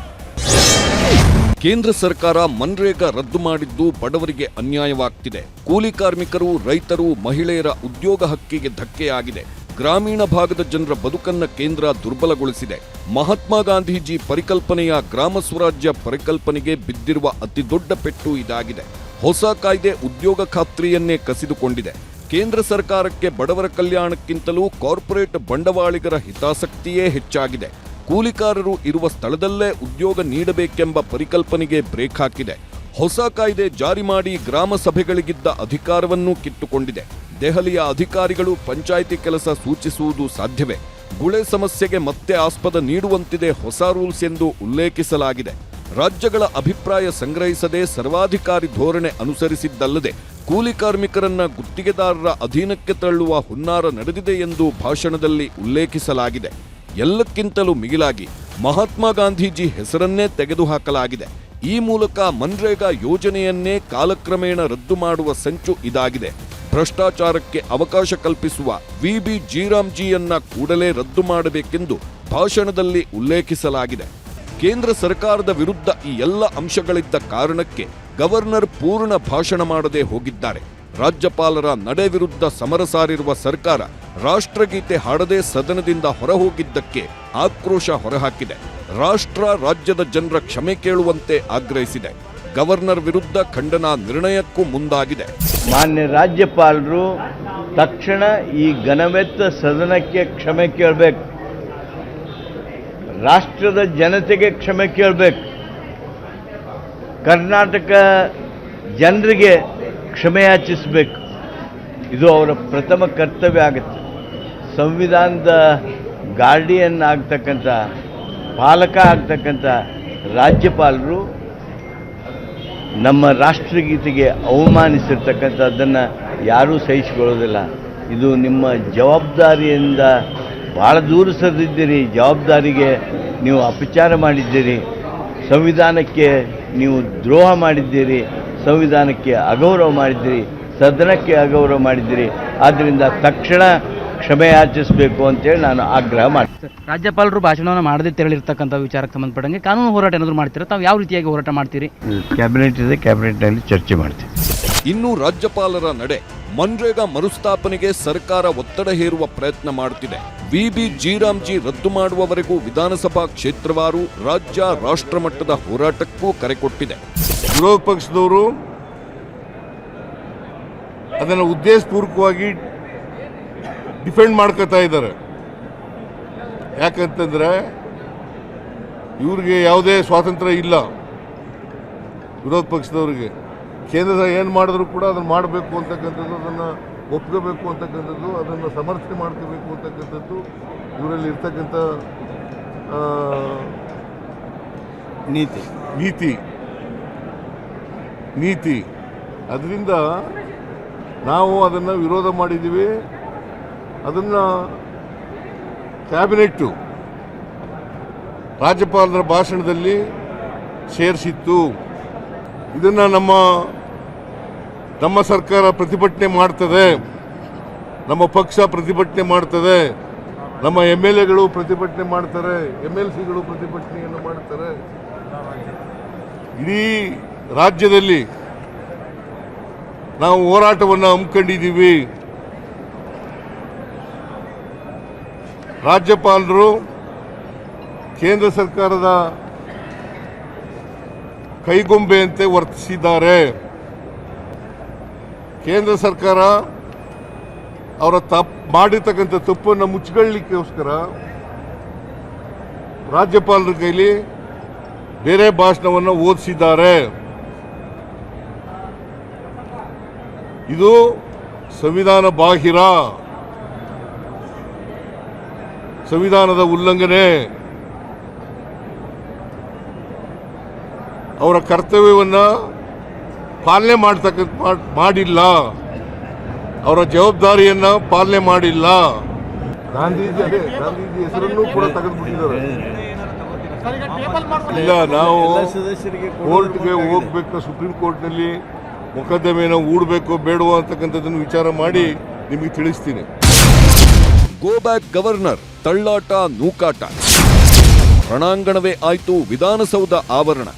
ಕೇಂದ್ರ ಸರ್ಕಾರ ಮನ್ರೇಗಾ ರದ್ದು ಮಾಡಿದ್ದು ಬಡವರಿಗೆ ಅನ್ಯಾಯವಾಗ್ತಿದೆ. ಕೂಲಿ ಕಾರ್ಮಿಕರು, ರೈತರು, ಮಹಿಳೆಯರ ಉದ್ಯೋಗ ಹಕ್ಕಿಗೆ ಧಕ್ಕೆಯಾಗಿದೆ. ಗ್ರಾಮೀಣ ಭಾಗದ ಜನರ ಬದುಕನ್ನ ಕೇಂದ್ರ ದುರ್ಬಲಗೊಳಿಸಿದೆ. ಮಹಾತ್ಮ ಗಾಂಧೀಜಿ ಪರಿಕಲ್ಪನೆಯ ಗ್ರಾಮ ಸ್ವರಾಜ್ಯ ಪರಿಕಲ್ಪನೆಗೆ ಬಿದ್ದಿರುವ ಅತಿದೊಡ್ಡ ಪೆಟ್ಟು ಇದಾಗಿದೆ. ಹೊಸ ಕಾಯ್ದೆ ಉದ್ಯೋಗ ಖಾತ್ರಿಯನ್ನೇ ಕಸಿದುಕೊಂಡಿದೆ. ಕೇಂದ್ರ ಸರ್ಕಾರಕ್ಕೆ ಬಡವರ ಕಲ್ಯಾಣಕ್ಕಿಂತಲೂ ಕಾರ್ಪೊರೇಟ್ ಬಂಡವಾಳಿಗರ ಹಿತಾಸಕ್ತಿಯೇ ಹೆಚ್ಚಾಗಿದೆ. ಕೂಲಿಕಾರರು ಇರುವ ಸ್ಥಳದಲ್ಲೇ ಉದ್ಯೋಗ ನೀಡಬೇಕೆಂಬ ಪರಿಕಲ್ಪನೆಗೆ ಬ್ರೇಕ್ ಹಾಕಿದೆ. ಹೊಸ ಕಾಯ್ದೆ ಜಾರಿ ಮಾಡಿ ಗ್ರಾಮ ಸಭೆಗಳಿಗಿದ್ದ ಅಧಿಕಾರವನ್ನು ಕಿತ್ತುಕೊಂಡಿದೆ. ದೆಹಲಿಯ ಅಧಿಕಾರಿಗಳು ಪಂಚಾಯಿತಿ ಕೆಲಸ ಸೂಚಿಸುವುದು ಸಾಧ್ಯವೇ? ಗುಳೆ ಸಮಸ್ಯೆಗೆ ಮತ್ತೆ ಆಸ್ಪದ ನೀಡುವಂತಿದೆ ಹೊಸ ರೂಲ್ಸ್ ಎಂದು ಉಲ್ಲೇಖಿಸಲಾಗಿದೆ. ರಾಜ್ಯಗಳ ಅಭಿಪ್ರಾಯ ಸಂಗ್ರಹಿಸದೆ ಸರ್ವಾಧಿಕಾರಿ ಧೋರಣೆ ಅನುಸರಿಸಿದ್ದಲ್ಲದೆ ಕೂಲಿ ಕಾರ್ಮಿಕರನ್ನ ಗುತ್ತಿಗೆದಾರರ ಅಧೀನಕ್ಕೆ ತಳ್ಳುವ ಹುನ್ನಾರ ನಡೆದಿದೆ ಎಂದು ಭಾಷಣದಲ್ಲಿ ಉಲ್ಲೇಖಿಸಲಾಗಿದೆ. ಎಲ್ಲಕ್ಕಿಂತಲೂ ಮಿಗಿಲಾಗಿ ಮಹಾತ್ಮ ಗಾಂಧೀಜಿ ಹೆಸರನ್ನೇ ತೆಗೆದುಹಾಕಲಾಗಿದೆ. ಈ ಮೂಲಕ ಮನ್ರೇಗಾ ಯೋಜನೆಯನ್ನೇ ಕಾಲಕ್ರಮೇಣ ರದ್ದು ಮಾಡುವ ಸಂಚು ಇದಾಗಿದೆ. ಭ್ರಷ್ಟಾಚಾರಕ್ಕೆ ಅವಕಾಶ ಕಲ್ಪಿಸುವ ವಿಬಿ ಜೀರಾಮ್ಜಿಯನ್ನ ಕೂಡಲೇ ರದ್ದು ಮಾಡಬೇಕೆಂದು ಭಾಷಣದಲ್ಲಿ ಉಲ್ಲೇಖಿಸಲಾಗಿದೆ. ಕೇಂದ್ರ ಸರ್ಕಾರದ ವಿರುದ್ಧ ಈ ಎಲ್ಲ ಅಂಶಗಳಿದ್ದ ಕಾರಣಕ್ಕೆ ಗವರ್ನರ್ ಪೂರ್ಣ ಭಾಷಣ ಮಾಡದೆ ಹೋಗಿದ್ದಾರೆ. ರಾಜ್ಯಪಾಲರ ನಡೆ ವಿರುದ್ಧ ಸಮರ ಸಾರಿರುವ ಸರ್ಕಾರ ರಾಷ್ಟ್ರಗೀತೆ ಹಾಡದೆ ಸದನದಿಂದ ಹೊರಹೋಗಿದ್ದಕ್ಕೆ ಆಕ್ರೋಶ ಹೊರಹಾಕಿದೆ. ರಾಷ್ಟ್ರ ರಾಜ್ಯದ ಜನರ ಕ್ಷಮೆ ಕೇಳುವಂತೆ ಆಗ್ರಹಿಸಿದೆ. ಗವರ್ನರ್ ವಿರುದ್ಧ ಖಂಡನಾ ನಿರ್ಣಯಕ್ಕೂ ಮುಂದಾಗಿದೆ. ಮಾನ್ಯ ರಾಜ್ಯಪಾಲರು ತಕ್ಷಣ ಈ ಘನವೆತ್ತ ಸದನಕ್ಕೆ ಕ್ಷಮೆ ಕೇಳಬೇಕು. ರಾಷ್ಟ್ರದ ಜನತೆಗೆ ಕ್ಷಮೆ ಕೇಳಬೇಕು. ಕರ್ನಾಟಕ ಜನರಿಗೆ ಕ್ಷಮೆ ಯಾಚಿಸಬೇಕು. ಇದು ಅವರ ಪ್ರಥಮ ಕರ್ತವ್ಯ ಆಗುತ್ತೆ. ಸಂವಿಧಾನದ ಗಾರ್ಡಿಯನ್ ಆಗ್ತಕ್ಕಂಥ, ಪಾಲಕ ಆಗ್ತಕ್ಕಂಥ ರಾಜ್ಯಪಾಲರು ನಮ್ಮ ರಾಷ್ಟ್ರಗೀತೆಗೆ ಅವಮಾನಿಸಿರ್ತಕ್ಕಂಥದ್ದನ್ನು ಯಾರೂ ಸಹಿಸಿಕೊಳ್ಳೋದಿಲ್ಲ. ಇದು ನಿಮ್ಮ ಜವಾಬ್ದಾರಿಯಿಂದ ಭಾಳ ದೂರ ಸರಿದಿದ್ದೀರಿ. ಜವಾಬ್ದಾರಿಗೆ ನೀವು ಅಪಚಾರ ಮಾಡಿದ್ದೀರಿ. ಸಂವಿಧಾನಕ್ಕೆ ನೀವು ದ್ರೋಹ ಮಾಡಿದ್ದೀರಿ. ಸಂವಿಧಾನಕ್ಕೆ ಅಗೌರವ ಮಾಡಿದ್ದೀರಿ. ಸದನಕ್ಕೆ ಅಗೌರವ ಮಾಡಿದ್ದೀರಿ. ಆದ್ದರಿಂದ ತಕ್ಷಣ ಕ್ಷಮೆ ಯಾಚಿಸಬೇಕು ಅಂತೇಳಿ ನಾನು ಆಗ್ರಹ ಮಾಡ್ತೀನಿ. ರಾಜ್ಯಪಾಲರು ಭಾಷಣವನ್ನು ಮಾಡದೆ ತೆರಳಿರ್ತಕ್ಕಂಥ ವಿಚಾರಕ್ಕೆ ಸಂಬಂಧಪಟ್ಟಂಗೆ ಕಾನೂನು ಹೋರಾಟ ಏನಾದರೂ ಮಾಡ್ತೀರಾ? ತಾವು ಯಾವ ರೀತಿಯಾಗಿ ಹೋರಾಟ ಮಾಡ್ತೀರಿ? ಕ್ಯಾಬಿನೆಟ್ ಇದೆ, ಕ್ಯಾಬಿನೆಟ್ನಲ್ಲಿ ಚರ್ಚೆ ಮಾಡ್ತೀವಿ. ಇನ್ನು ರಾಜ್ಯಪಾಲರ ನಡೆ ಮನ್ರೇಗಾ ಮರುಸ್ಥಾಪನೆಗೆ ಸರ್ಕಾರ ಒತ್ತಡ ಹೇರುವ ಪ್ರಯತ್ನ ಮಾಡುತ್ತಿದೆ. ವಿಬಿ ಜೀರಾಮ್ಜಿ ರದ್ದು ಮಾಡುವವರೆಗೂ ವಿಧಾನಸಭಾ ಕ್ಷೇತ್ರವಾರು ರಾಜ್ಯ ರಾಷ್ಟ್ರ ಮಟ್ಟದ ಹೋರಾಟಕ್ಕೂ ಕರೆ ಕೊಟ್ಟಿದೆ. ವಿರೋಧ ಪಕ್ಷದವರು ಅದನ್ನು ಉದ್ದೇಶಪೂರ್ವಕವಾಗಿ ಡಿಫೆಂಡ್ ಮಾಡ್ಕೋತಾ ಇದ್ದಾರೆ. ಯಾಕಂತಂದ್ರೆ ಇವ್ರಿಗೆ ಯಾವುದೇ ಸ್ವಾತಂತ್ರ್ಯ ಇಲ್ಲ. ವಿರೋಧ ಪಕ್ಷದವರಿಗೆ ಕೇಂದ್ರ ಏನು ಮಾಡಿದ್ರು ಕೂಡ ಅದನ್ನು ಮಾಡಬೇಕು ಅಂತಕ್ಕಂಥದ್ದು, ಅದನ್ನು ಒಪ್ಕೋಬೇಕು ಅಂತಕ್ಕಂಥದ್ದು, ಅದನ್ನು ಸಮರ್ಥನೆ ಮಾಡ್ಕೋಬೇಕು ಅಂತಕ್ಕಂಥದ್ದು ಇವರಲ್ಲಿ ಇರ್ತಕ್ಕಂಥ ನೀತಿ. ಅದರಿಂದ ನಾವು ಅದನ್ನು ವಿರೋಧ ಮಾಡಿದ್ದೀವಿ. ಅದನ್ನು ಕ್ಯಾಬಿನೆಟ್ಟು ರಾಜ್ಯಪಾಲರ ಭಾಷಣದಲ್ಲಿ ಸೇರಿಸಿತ್ತು. ಇದನ್ನು ನಮ್ಮ ಸರ್ಕಾರ ಪ್ರತಿಭಟನೆ ಮಾಡ್ತದೆ, ನಮ್ಮ ಪಕ್ಷ ಪ್ರತಿಭಟನೆ ಮಾಡ್ತದೆ, ನಮ್ಮ MLAಗಳು ಪ್ರತಿಭಟನೆ ಮಾಡ್ತಾರೆ, MLCಗಳು ಪ್ರತಿಭಟನೆಯನ್ನು ಮಾಡ್ತಾರೆ. ಇಡೀ ರಾಜ್ಯದಲ್ಲಿ ನಾವು ಹೋರಾಟವನ್ನು ಹಮ್ಮಿಕೊಂಡಿದ್ದೀವಿ. ರಾಜ್ಯಪಾಲರು ಕೇಂದ್ರ ಸರ್ಕಾರದ ಕೈಗೊಂಬೆಯಂತೆ ವರ್ತಿಸಿದ್ದಾರೆ. ಕೇಂದ್ರ ಸರ್ಕಾರ ಅವರ ಮಾಡಿರ್ತಕ್ಕಂಥ ತಪ್ಪನ್ನು ಮುಚ್ಚಿಕೊಳ್ಳಲಿಕ್ಕೋಸ್ಕರ ರಾಜ್ಯಪಾಲರ ಕೈಲಿ ಬೇರೆ ಭಾಷಣವನ್ನು ಓದಿಸಿದ್ದಾರೆ. ಇದು ಸಂವಿಧಾನ ಬಾಹಿರ, ಸಂವಿಧಾನದ ಉಲ್ಲಂಘನೆ. ಅವರ ಕರ್ತವ್ಯವನ್ನು ಪಾಲನೆ ಮಾಡಿಲ್ಲ, ಅವರ ಜವಾಬ್ದಾರಿಯನ್ನು ಪಾಲನೆ ಮಾಡಿಲ್ಲ. ಗಾಂಧೀಜಿ ಹೆಸರನ್ನು ಕೂಡ ತೆಗೆದುಬಿಟ್ಟಿದ್ದಾರೆ. ಇಲ್ಲ, ನಾವು ಕೋರ್ಟ್ಗೆ ಹೋಗ್ಬೇಕು, ಸುಪ್ರೀಂ ಕೋರ್ಟ್ನಲ್ಲಿ ಮೊಕದ್ದಮೆಯನ್ನು ಹೂಡಬೇಕು ಬೇಡವೋ ಅಂತಕ್ಕಂಥದ್ದನ್ನು ವಿಚಾರ ಮಾಡಿ ನಿಮಗೆ ತಿಳಿಸ್ತೀನಿ. ಗೋ ಬ್ಯಾಕ್ ಗವರ್ನರ್, ತಳ್ಳಾಟ ನೂಕಾಟ, ರಣಾಂಗಣವೇ ಆಯ್ತು ವಿಧಾನಸೌಧ ಆವರಣ.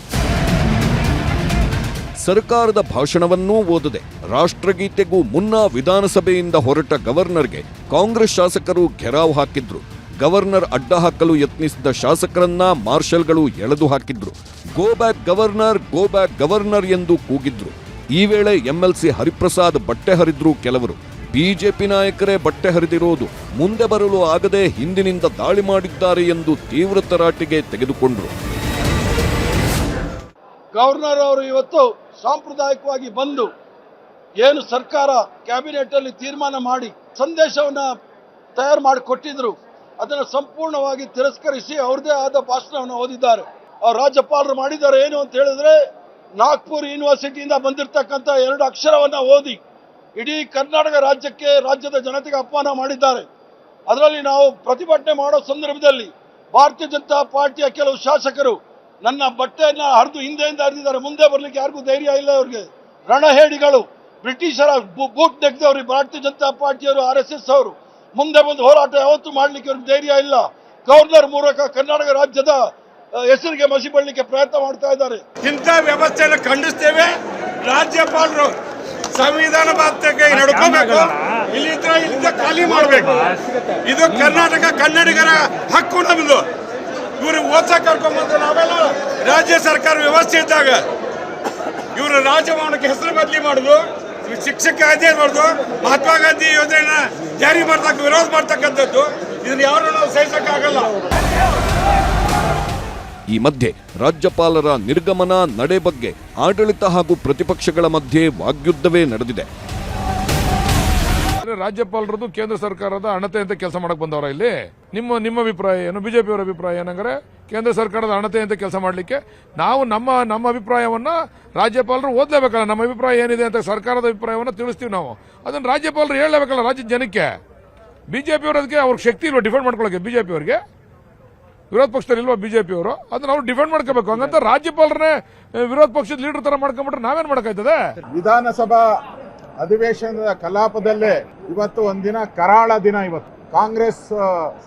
ಸರ್ಕಾರದ ಭಾಷಣವನ್ನೂ ಓದದೆ ರಾಷ್ಟ್ರಗೀತೆಗೂ ಮುನ್ನ ವಿಧಾನಸಭೆಯಿಂದ ಹೊರಟ ಗವರ್ನರ್ಗೆ ಕಾಂಗ್ರೆಸ್ ಶಾಸಕರು ಘೆರಾವ್ ಹಾಕಿದ್ರು. ಗವರ್ನರ್ ಅಡ್ಡ ಹಾಕಲು ಯತ್ನಿಸಿದ ಶಾಸಕರನ್ನ ಮಾರ್ಷಲ್ಗಳು ಎಳೆದು ಹಾಕಿದ್ರು. ಗೋ ಬ್ಯಾಕ್ ಗವರ್ನರ್ ಎಂದು ಕೂಗಿದ್ರು. ಈ ವೇಳೆ MLC ಹರಿಪ್ರಸಾದ್ ಬಟ್ಟೆ ಹರಿದ್ರು ಕೆಲವರು. ಬಿಜೆಪಿ ನಾಯಕರೇ ಬಟ್ಟೆ ಹರಿದಿರೋದು, ಮುಂದೆ ಬರಲು ಆಗದೆ ಹಿಂದಿನಿಂದ ದಾಳಿ ಮಾಡಿದ್ದಾರೆ ಎಂದು ತೀವ್ರ ತರಾಟೆಗೆ ತೆಗೆದುಕೊಂಡರು. ಗವರ್ನರ್ ಅವರು ಇವತ್ತು ಸಾಂಪ್ರದಾಯಿಕವಾಗಿ ಬಂದು ಏನು ಸರ್ಕಾರ ಕ್ಯಾಬಿನೆಟ್ ಅಲ್ಲಿ ತೀರ್ಮಾನ ಮಾಡಿ ಸಂದೇಶವನ್ನ ತಯಾರು ಮಾಡಿ ಕೊಟ್ಟಿದ್ರು, ಅದನ್ನು ಸಂಪೂರ್ಣವಾಗಿ ತಿರಸ್ಕರಿಸಿ ಅವ್ರದೇ ಆದ ಭಾಷಣವನ್ನು ಓದಿದ್ದಾರೆ. ಅವ್ರ ರಾಜ್ಯಪಾಲರು ಮಾಡಿದ್ದಾರೆ ಏನು ಅಂತ ಹೇಳಿದ್ರೆ, ನಾಗ್ಪುರ್ ಯೂನಿವರ್ಸಿಟಿಯಿಂದ ಬಂದಿರತಕ್ಕಂಥ 2 ಅಕ್ಷರವನ್ನ ಓದಿ ಇಡೀ ಕರ್ನಾಟಕ ರಾಜ್ಯಕ್ಕೆ, ರಾಜ್ಯದ ಜನತೆಗೆ ಅಪಮಾನ ಮಾಡಿದ್ದಾರೆ. ಅದರಲ್ಲಿ ನಾವು ಪ್ರತಿಭಟನೆ ಮಾಡೋ ಸಂದರ್ಭದಲ್ಲಿ ಭಾರತೀಯ ಜನತಾ ಪಾರ್ಟಿಯ ಕೆಲವು ಶಾಸಕರು ನನ್ನ ಬಟ್ಟೆಯನ್ನ ಹರಿದು ಹಿಂದೆಯಿಂದ ಹರಿದಿದ್ದಾರೆ. ಮುಂದೆ ಬರ್ಲಿಕ್ಕೆ ಯಾರಿಗೂ ಧೈರ್ಯ ಇಲ್ಲ. ಅವ್ರಿಗೆ ರಣಹೇಡಿಗಳು, ಬ್ರಿಟಿಷರ ಬೂಟ್ ನೆಗ್ದವ್ರು ಭಾರತೀಯ ಜನತಾ ಪಾರ್ಟಿಯವರು, RSS ಅವರು ಮುಂದೆ ಬಂದು ಹೋರಾಟ ಯಾವತ್ತೂ ಮಾಡ್ಲಿಕ್ಕೆ ಅವ್ರಿಗೆ ಧೈರ್ಯ ಇಲ್ಲ. ಗವರ್ನರ್ ಮೂಲಕ ಕರ್ನಾಟಕ ರಾಜ್ಯದ ಹೆಸರಿಗೆ ಮಸಿ ಬಳ್ಳಿಕ್ಕೆ ಪ್ರಯತ್ನ ಮಾಡ್ತಾ ಇದ್ದಾರೆ. ಇಂಥ ವ್ಯವಸ್ಥೆಯನ್ನು ಖಂಡಿಸ್ತೇವೆ. ರಾಜ್ಯಪಾಲರು ಸಂವಿಧಾನ ಬದ್ಧತೆಗೆ ನಡ್ಕೋಬೇಕು, ಇಲ್ಲಿಂದ ಖಾಲಿ ಮಾಡಬೇಕು. ಇದು ಕರ್ನಾಟಕ ಕನ್ನಡಿಗರ ಹಕ್ಕು ನಮ್ದು. ಇವರು ಓದ್ಸಕ್ ಕರ್ಕೊಂಡ್ಬಂದು ನಾವೆಲ್ಲ ರಾಜ್ಯ ಸರ್ಕಾರ ವ್ಯವಸ್ಥೆ ಇದ್ದಾಗ ಇವರು ರಾಜಭವನಕ್ಕೆ ಹೆಸರು ಬದಲಿ ಮಾಡುದು, ಶಿಕ್ಷಕ ಕಾಯ್ದೆ ಮಾಡುದು, ಮಹಾತ್ಮ ಗಾಂಧಿ ಯೋಜನೆನ ಜಾರಿ ಮಾಡ್ತಕ್ಕ ವಿರೋಧ ಮಾಡ್ತಕ್ಕಂಥದ್ದು, ಇದನ್ನ ಯಾರು ನಾವು ಸಹಿಸಕ್ಕಾಗಲ್ಲ. ಈ ಮಧ್ಯೆ ರಾಜ್ಯಪಾಲರ ನಿರ್ಗಮನ ನಡೆ ಬಗ್ಗೆ ಆಡಳಿತ ಹಾಗೂ ಪ್ರತಿಪಕ್ಷಗಳ ಮಧ್ಯೆ ವಾಗ್ಯುದ್ಧವೇ ನಡೆದಿದೆ. ರಾಜ್ಯಪಾಲರದು ಕೇಂದ್ರ ಸರ್ಕಾರದ ಅಣತೆ ಅಂತ ಕೆಲಸ ಮಾಡಕ್ ಬಂದವರ ಇಲ್ಲಿ. ನಿಮ್ಮ ಅಭಿಪ್ರಾಯ ಏನು? ಬಿಜೆಪಿ ಅವರ ಅಭಿಪ್ರಾಯ ಏನಂದ್ರೆ ಕೇಂದ್ರ ಸರ್ಕಾರದ ಅಣತೆ ಅಂತ ಕೆಲಸ ಮಾಡಲಿಕ್ಕೆ ನಾವು ನಮ್ಮ ಅಭಿಪ್ರಾಯವನ್ನ ರಾಜ್ಯಪಾಲರು ಓದಲೇಬೇಕಲ್ಲ. ನಮ್ಮ ಅಭಿಪ್ರಾಯ ಏನಿದೆ ಅಂತ ಸರ್ಕಾರದ ಅಭಿಪ್ರಾಯವನ್ನ ತಿಳಿಸ್ತೀವಿ ನಾವು. ಅದನ್ನ ರಾಜ್ಯಪಾಲರು ಹೇಳಲೇಬೇಕಲ್ಲ ರಾಜ್ಯದ ಜನಕ್ಕೆ. ಬಿಜೆಪಿ ಅವರದಕ್ಕೆ ಅವ್ರಿಗೆ ಶಕ್ತಿ ಇಲ್ವಾ ಡಿಫೆಂಡ್ ಮಾಡ್ಕೊಳ್ಳೋಕೆ? ಬಿಜೆಪಿ ಅವರಿಗೆ ವಿರೋಧ ಪಕ್ಷದಲ್ಲಿ ಇಲ್ವಾ ಬಿಜೆಪಿ ಅವರು? ಅದನ್ನ ಅವ್ರು ಡಿಫೆಂಡ್ ಮಾಡ್ಕೋಬೇಕು. ಹಂಗಂತ ರಾಜ್ಯಪಾಲರನ್ನೇ ವಿರೋಧ ಪಕ್ಷದ ಲೀಡರ್ ತರ ಮಾಡ್ಕೊಂಡ್ಬಿಟ್ರೆ ನಾವೇನ್ ಮಾಡಕ್ಕಾಯ್ತದೆ? ವಿಧಾನಸಭಾ ಅಧಿವೇಶನದ ಕಲಾಪದಲ್ಲೇ ಇವತ್ತು ಒಂದಿನ ಕರಾಳ ದಿನ. ಇವತ್ತು ಕಾಂಗ್ರೆಸ್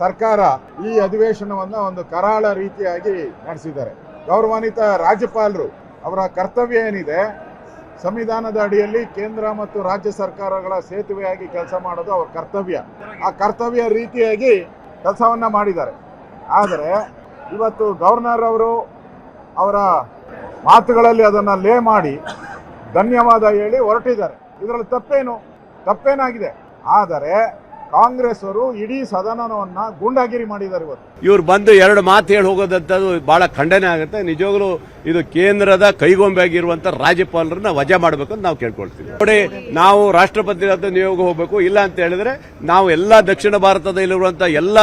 ಸರ್ಕಾರ ಈ ಅಧಿವೇಶನವನ್ನ ಒಂದು ಕರಾಳ ರೀತಿಯಾಗಿ ನಡೆಸಿದ್ದಾರೆ. ಗೌರವಾನ್ವಿತ ರಾಜ್ಯಪಾಲರು ಅವರ ಕರ್ತವ್ಯ ಏನಿದೆ, ಸಂವಿಧಾನದ ಅಡಿಯಲ್ಲಿ ಕೇಂದ್ರ ಮತ್ತು ರಾಜ್ಯ ಸರ್ಕಾರಗಳ ಸೇತುವೆಯಾಗಿ ಕೆಲಸ ಮಾಡೋದು ಅವರ ಕರ್ತವ್ಯ. ಆ ಕರ್ತವ್ಯ ರೀತಿಯಾಗಿ ಕೆಲಸವನ್ನ ಮಾಡಿದ್ದಾರೆ. ಆದರೆ ಇವತ್ತು ಗವರ್ನರ್ ಅವರು ಅವರ ಮಾತುಗಳಲ್ಲಿ ಅದನ್ನು ಲೇ ಮಾಡಿ ಧನ್ಯವಾದ ಹೇಳಿ ಹೊರಟಿದ್ದಾರೆ. ಇದರಲ್ಲಿ ತಪ್ಪೇನಾಗಿದೆ? ಆದರೆ ಕಾಂಗ್ರೆಸ್ ಅವರು ಇಡೀ ಸದನವನ್ನ ಗೂಂಡಾಗಿರಿ ಮಾಡಿದ್ದಾರೆ. ಇವತ್ತು ಇವ್ರು ಬಂದು 2 ಮಾತು ಹೇಳಿ ಹೋಗೋದಂಥದ್ದು ಬಹಳ ಖಂಡನೆ ಆಗುತ್ತೆ. ನಿಜವಾಗ್ಲೂ ಇದು ಕೇಂದ್ರದ ಕೈಗೊಂಬೆ ಆಗಿರುವಂತ ರಾಜ್ಯಪಾಲರನ್ನ ವಜಾ ಮಾಡಬೇಕು ಅಂತ ನಾವು ಕೇಳ್ಕೊಳ್ತೀವಿ. ನೋಡಿ, ನಾವು ರಾಷ್ಟ್ರಪತಿ ನಿಯೋಗ ಹೋಗಬೇಕು, ಇಲ್ಲ ಅಂತ ಹೇಳಿದ್ರೆ ನಾವು ಎಲ್ಲ ದಕ್ಷಿಣ ಭಾರತದಲ್ಲಿರುವಂತ ಎಲ್ಲ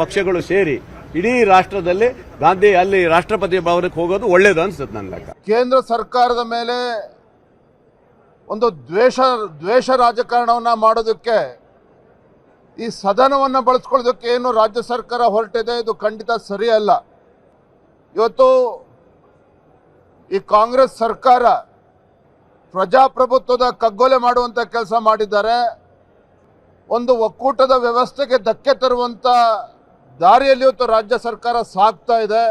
ಪಕ್ಷಗಳು ಸೇರಿ ಇಡೀ ರಾಷ್ಟ್ರದಲ್ಲಿ ಗಾಂಧಿ ಅಲ್ಲಿ ರಾಷ್ಟ್ರಪತಿ ಭವನಕ್ಕೆ ಹೋಗೋದು ಒಳ್ಳೇದು ಅನ್ಸುತ್ತೆ ನನ್ನ ಲೆಕ್ಕ. ಕೇಂದ್ರ ಸರ್ಕಾರದ ಮೇಲೆ ಒಂದು ದ್ವೇಷ ರಾಜಕಾರಣವನ್ನ ಮಾಡೋದಕ್ಕೆ ಈ ಸದನವನ್ನು ಬಳಸ್ಕೊಳ್ಳೋದಕ್ಕೆ ಏನು ರಾಜ್ಯ ಸರ್ಕಾರ ಹೊರಟಿದೆ, ಇದು ಖಂಡಿತ ಸರಿಯಲ್ಲ. ಇವತ್ತು ಈ ಕಾಂಗ್ರೆಸ್ ಸರ್ಕಾರ ಪ್ರಜಾಪ್ರಭುತ್ವದ ಕಗ್ಗೊಲೆ ಮಾಡುವಂತ ಕೆಲಸ ಮಾಡಿದ್ದಾರೆ. ಒಂದು ಒಕ್ಕೂಟದ ವ್ಯವಸ್ಥೆಗೆ ಧಕ್ಕೆ ತರುವಂತ ದಾರಿಯಲ್ಲಿ ಇವತ್ತು ರಾಜ್ಯ ಸರ್ಕಾರ ಸಾಗ್ತಾ ಇದೆ.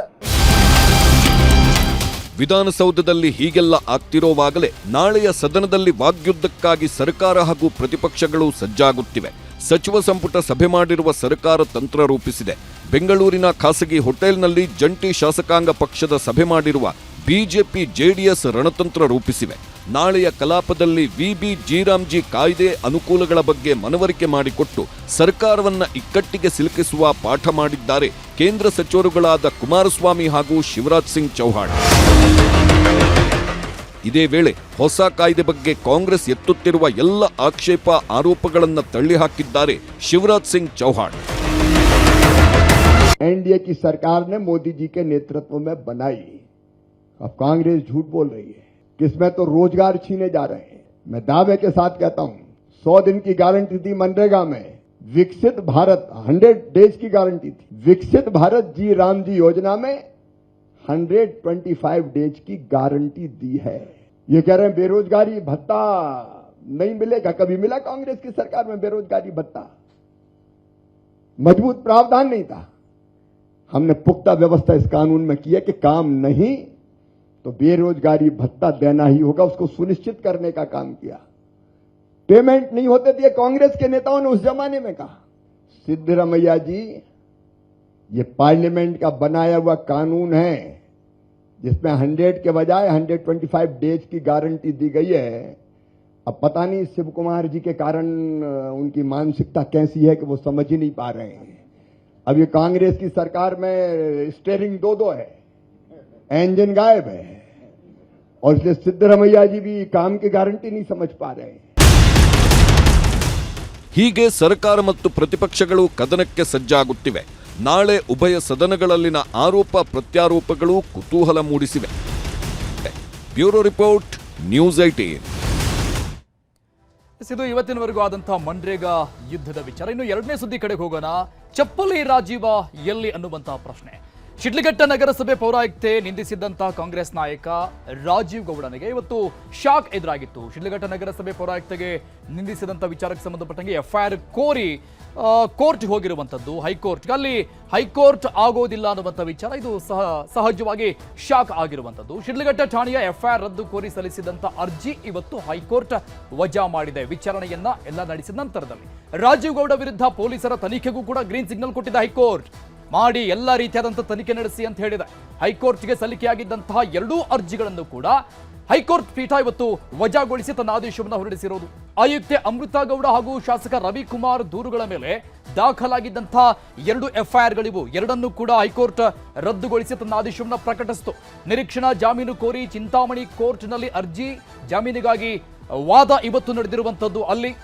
ವಿಧಾನಸೌಧದಲ್ಲಿ ಹೀಗೆಲ್ಲ ಆಗ್ತಿರೋವಾಗಲೇ ನಾಳೆಯ ಸದನದಲ್ಲಿ ವಾಗ್ಯುದ್ಧಕ್ಕಾಗಿ ಸರ್ಕಾರ ಹಾಗೂ ಪ್ರತಿಪಕ್ಷಗಳು ಸಜ್ಜಾಗುತ್ತಿವೆ. ಸಚಿವ ಸಂಪುಟ ಸಭೆ ಮಾಡಿರುವ ಸರ್ಕಾರ ತಂತ್ರ ರೂಪಿಸಿದೆ. ಬೆಂಗಳೂರಿನ ಖಾಸಗಿ ಹೋಟೆಲ್ನಲ್ಲಿ ಜಂಟಿ ಶಾಸಕಾಂಗ ಪಕ್ಷದ ಸಭೆ ಮಾಡಿರುವ ಬಿಜೆಪಿ ಜೆಡಿಎಸ್ ರಣತಂತ್ರ ರೂಪಿಸಿವೆ. ನಾಳೆಯ ಕಲಾಪದಲ್ಲಿ ವಿಬಿ ಜೀರಾಮ್ಜಿ ಕಾಯ್ದೆ ಅನುಕೂಲಗಳ ಬಗ್ಗೆ ಮನವರಿಕೆ ಮಾಡಿಕೊಟ್ಟು ಸರ್ಕಾರವನ್ನ ಇಕ್ಕಟ್ಟಿಗೆ ಸಿಲುಕಿಸುವ ಪಾಠ ಮಾಡಿದ್ದಾರೆ ಕೇಂದ್ರ ಸಚಿವರುಗಳಾದ ಕುಮಾರಸ್ವಾಮಿ ಹಾಗೂ ಶಿವರಾಜ್ ಸಿಂಗ್ ಚೌಹಾಣ್. ಇದೇ ವೇಳೆ ಹೊಸ ಕಾಯ್ದೆ ಬಗ್ಗೆ ಕಾಂಗ್ರೆಸ್ ಎತ್ತುತ್ತಿರುವ ಎಲ್ಲ ಆಕ್ಷೇಪ ಆರೋಪಗಳನ್ನು ತಳ್ಳಿಹಾಕಿದ್ದಾರೆ ಶಿವರಾಜ್ ಸಿಂಗ್ ಚೌಹಾಣ್. एनडीए की सरकार ने मोदी जी के नेतृत्व में बनाई. अब कांग्रेस झूठ बोल रही है कि इसमें तो रोजगार छीने जा रहे हैं. मैं दावे के साथ कहता हूं, 100 दिन की गारंटी थी मनरेगा में, विकसित भारत 100 डेज की गारंटी थी. विकसित भारत जी राम जी योजना में 125 डेज की गारंटी दी है. ये कह रहे हैं बेरोजगारी भत्ता नहीं मिलेगा. कभी मिला कांग्रेस की सरकार में बेरोजगारी भत्ता? मजबूत प्रावधान नहीं था. हमने पुख्ता व्यवस्था इस कानून में की है कि काम नहीं तो बेरोजगारी भत्ता देना ही होगा, उसको सुनिश्चित करने का काम किया. पेमेंट नहीं होते थे कांग्रेस के नेताओं ने उस जमाने में कहा. सिद्धरामैया जी, ये पार्लियामेंट का बनाया हुआ कानून है जिसमें 100 के बजाय 125 डेज की गारंटी दी गई है. अब पता नहीं शिव कुमार जी के कारण उनकी मानसिकता कैसी है कि वो समझ ही नहीं पा रहे हैं। अब ये कांग्रेस की सरकार में स्टीयरिंग दो है, इंजन गायब है, और इसलिए सिद्धरामैया जी भी काम की गारंटी नहीं समझ पा रहे हैं। ಹೀಗೆ ಸರ್ಕಾರ ಮತ್ತು ಪ್ರತಿಪಕ್ಷಗಳು ಕದನಕ್ಕೆ ಸಜ್ಜಾಗುತ್ತಿವೆ. ನಾಳೆ ಉಭಯ ಸದನಗಳಲ್ಲಿನ ಆರೋಪ ಪ್ರತ್ಯಾರೋಪಗಳು ಕುತೂಹಲ ಮೂಡಿಸಿವೆ. Bureau report, news 18. ಇದು ಇವತ್ತಿನವರೆಗೂ ಆದಂತಹ ಮನ್ರೇಗಾ ಯುದ್ಧದ ವಿಚಾರ. ಇನ್ನು ಎರಡನೇ ಸುದ್ದಿ ಕಡೆಗೆ ಹೋಗೋಣ. ಚಪ್ಪಲಿ ರಾಜೀವ ಎಲ್ಲಿ ಅನ್ನುವಂತಹ ಪ್ರಶ್ನೆ. ಶಿಡ್ಲಘಟ್ಟ ನಗರಸಭೆ ಪೌರಾಯುಕ್ತೆ ನಿಂದಿಸಿದ್ದಂತಹ ಕಾಂಗ್ರೆಸ್ ನಾಯಕ ರಾಜೀವ್ ಗೌಡನಿಗೆ ಇವತ್ತು ಶಾಕ್ ಎದುರಾಗಿತ್ತು. ಶಿಡ್ಲಘಟ್ಟ ನಗರಸಭೆ ಪೌರಾಯುಕ್ತೆಗೆ ನಿಂದಿಸಿದಂಥ ವಿಚಾರಕ್ಕೆ ಸಂಬಂಧಪಟ್ಟಂಗೆ ಎಫ್ಐಆರ್ ಕೋರಿ ಕೋರ್ಟ್ ಹೋಗಿರುವಂಥದ್ದು, ಹೈಕೋರ್ಟ್. ಅಲ್ಲಿ ಹೈಕೋರ್ಟ್ ಆಗೋದಿಲ್ಲ ಅನ್ನುವಂಥ ವಿಚಾರ ಇದು ಸಹಜವಾಗಿ ಶಾಕ್ ಆಗಿರುವಂಥದ್ದು. ಶಿಡ್ಲಘಟ್ಟ ಠಾಣೆಯ ಎಫ್ಐಆರ್ ರದ್ದು ಕೋರಿ ಸಲ್ಲಿಸಿದಂಥ ಅರ್ಜಿ ಇವತ್ತು ಹೈಕೋರ್ಟ್ ವಜಾ ಮಾಡಿದೆ. ವಿಚಾರಣೆಯನ್ನ ಎಲ್ಲ ನಡೆಸಿದ ನಂತರದಲ್ಲಿ ರಾಜೀವ್ ಗೌಡ ವಿರುದ್ಧ ಪೊಲೀಸರ ತನಿಖೆಗೂ ಕೂಡ ಗ್ರೀನ್ ಸಿಗ್ನಲ್ ಕೊಟ್ಟಿದ್ದ ಹೈಕೋರ್ಟ್. ಮಾಡಿ ಎಲ್ಲ ರೀತಿಯಾದಂತಹ ತನಿಖೆ ನಡೆಸಿ ಅಂತ ಹೇಳಿದೆ. ಹೈಕೋರ್ಟ್ಗೆ ಸಲ್ಲಿಕೆಯಾಗಿದ್ದಂತಹ ಎರಡೂ ಅರ್ಜಿಗಳನ್ನು ಕೂಡ ಹೈಕೋರ್ಟ್ ಪೀಠ ಇವತ್ತು ವಜಾಗೊಳಿಸಿ ತನ್ನ ಆದೇಶವನ್ನು ಹೊರಡಿಸಿರೋದು. ಆಯುಕ್ತೆ ಅಮೃತಾ ಗೌಡ ಹಾಗೂ ಶಾಸಕ ರವಿಕುಮಾರ್ ದೂರುಗಳ ಮೇಲೆ ದಾಖಲಾಗಿದ್ದಂತಹ ಎರಡು ಎಫ್ಐಆರ್ಗಳಿವು. ಎರಡನ್ನೂ ಕೂಡ ಹೈಕೋರ್ಟ್ ರದ್ದುಗೊಳಿಸಿ ತನ್ನ ಆದೇಶವನ್ನು ಪ್ರಕಟಿಸಿತು. ನಿರೀಕ್ಷಣಾ ಜಾಮೀನು ಕೋರಿ ಚಿಂತಾಮಣಿ ಕೋರ್ಟ್ನಲ್ಲಿ ಅರ್ಜಿ, ಜಾಮೀನಿಗಾಗಿ ವಾದ ಇವತ್ತು ನಡೆದಿರುವಂತದ್ದು ಅಲ್ಲಿ.